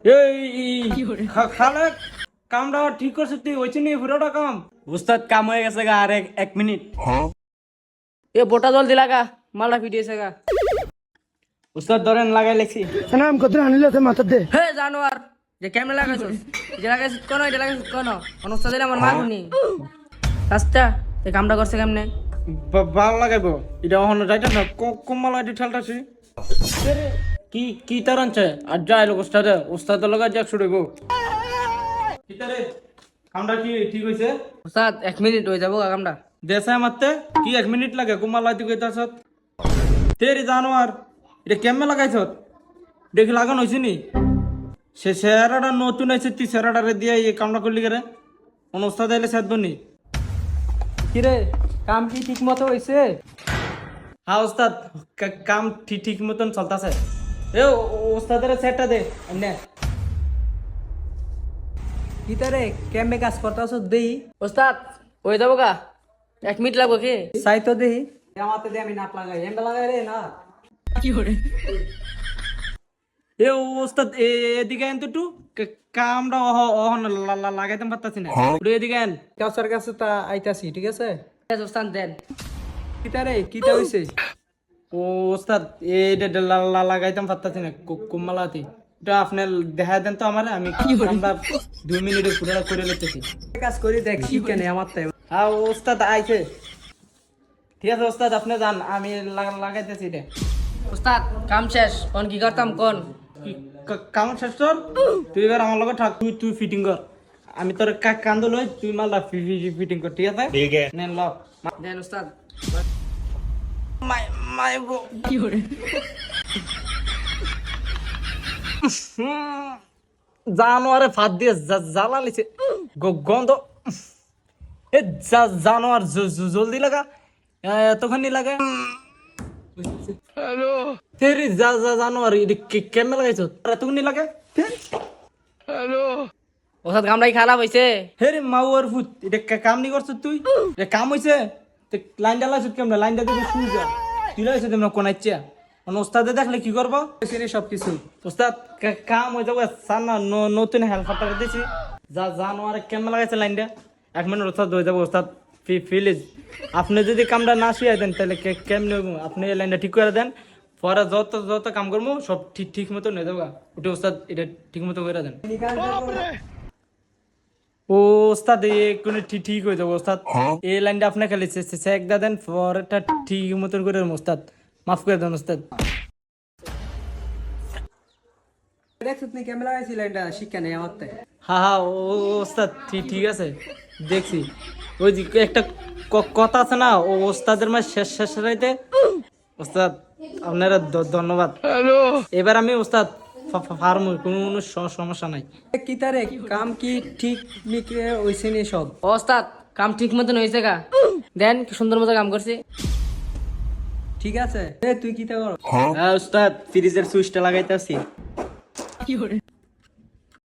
এই খালে কামটা ঠিক করছে তুই হয়েছে নি পুরোটা কাম? উস্তাদ কাম হয়ে গেছে গা, আর এক মিনিট। এ বোটা জল দিলা গা, মালটা ফিটিয়েছে গা। উস্তাদ ধরেন লাগাই লেছি। নাম কত আনিলে তো মাথা দে হে জানোয়ার, যে কেমনে লাগাইছ? যে লাগাইছ কোন, এটা লাগাইছ কোন? অনুস্তাদ দিলে আমার মারুনি। রাস্তা এই কামটা করছে কেমনে? ভালো লাগাইবো এটা অহন যাইতা না কম্মাল আইডি ঠেলতাছি। কি কি তার আনছে আর যাই লোক ওস্তাদ লগা যাক ছুড়েবো। কিতারে কামটা কি ঠিক হইছে? উস্তাদ 1 মিনিট হয়ে যাবো গা কামটা। দেশে মারতে কি 1 মিনিট লাগে কম্মাল আইডি কইতাছত? তেরি জানোয়ার এটা কেমনে লাগাইছত? দেখি লাগানো হইছে নি? সে সেরাটা নতুন আছে তুই সেরাটারে দিয়ে এই কামটা করলি করে কোন ওস্তাদ আইলে সাধব নি? কিরে কাম কি ঠিক মতো হয়েছে? হ্যাঁ ওস্তাদ কাম ঠিক ঠিক মতন চলতেছে। এ ওস্তাদের সেটটা দে নে। কিতারে কেমনে কাজ করতেছ দেই? উস্তাদ হয়ে যাবো গা, 1 মিনিট লাগবো কি? চাই তো দেই। আমাতে দে, আমি নাট লাগাই, এমটা লাগাই রে না। এ ওস্তাদ এদিকে আন তো একটু কামটা অহন লাগাইতাম পারতাছি না একটু এদিকে আন। কাছার কাছে তা আইতাছি, ঠিক আছে? উস্তাদ দেন। কিতারে কিতা হইছে? ও ওস্তাদ এটা লাগাইতাম পারতাছি না কুম্মালাতি এটা আপনি দেখা দেন তো আমারে, আমি আমরা 2 মিনিটে পুরো করে লইতেছি। কাজ করি দেখছি কেন আমার তাই। হ্যাঁ ওস্তাদ আইছে, ঠিক আছে ওস্তাদ আপনি যান, আমি লাগাইতেছি এটা। উস্তাদ কাম শেষ, কোন কি করতাম কোন? কাম শেষ তোর? তুই এবার আমার লগে থাক, তুই ফিটিং কর, আমি তোর কান্দ লই, তুই মালটা ফিটিং কর, ঠিক আছে? নেন ল দেন উস্তাদ। জানোয়ারে ফাঁদ দিয়ে জ্বালা লিছে গন্ধ। এ জানোয়ার জলদি লাগা, এতখানি লাগে। হ্যালো তেরি জানোয়ার কেমনে লাগাইছ এতখানি লাগে? উস্তাদ কামটাই খারাপ হয়েছে। হে রে মাউয়ার ফুট, এটা কাম নি করছ তুই? এটা কাম হইছে? লাইন ডালাইছ কেমনে? লাইনটা দিকে শুই যা, তুই লাগাইছ তোমরা কোন ইচ্ছা ওস্তাদে দেখলে কি করবো? সবকিছু ওস্তাদ কাম হয়ে যাবো সান্না নতুন হেলপারটা দিয়েছি জানোয়ার কেমন লাগাইছে লাইনটা 1 মিনিট ওস্তাদ হয়ে যাবো। ওস্তাদ প্লিজ আপনি যদি কামটা না শুয়ে দেন তাহলে কেমনে আপনি এই লাইনটা ঠিক করে দেন, পরে যত যত কাম করবো সব ঠিক ঠিক মতো নিয়ে যাবো। ওটা ওস্তাদ এটা ঠিক মতো করে দেন। ও ওস্তাদ এক্ষুনি ঠিক ঠিক হয়ে যাবো ওস্তাদ, এই লাইনটা আপনি খালি চেক দা দেন, পরেরটা ঠিক মতন করে দেন ওস্তাদ, মাফ করে দেন ওস্তাদ। দেখছিস নি কেমন লাগাইছি লাইনটা? শিক্ষা নেই আমার তাই। হ্যাঁ হ্যাঁ ওস্তাদ ঠিক আছে দেখছি। ওই যে একটা কথা আছে না, ও ওস্তাদের মাঝে শেষ শেষ রাইতে। ওস্তাদ আপনারা ধন্যবাদ। এবার আমি ওস্তাদ ফার্মুর কোনো সমস্যা নাই। কিতারে কাম কি ঠিক নিকে হইছে নি সব? ওস্তাদ কাম ঠিক মতন হয়েছে গা, দেন কি সুন্দর মতো কাম করছি। ঠিক আছে তুই কিতা কর? হ্যাঁ ওস্তাদ ফ্রিজের সুইচটা লাগাইতেছি।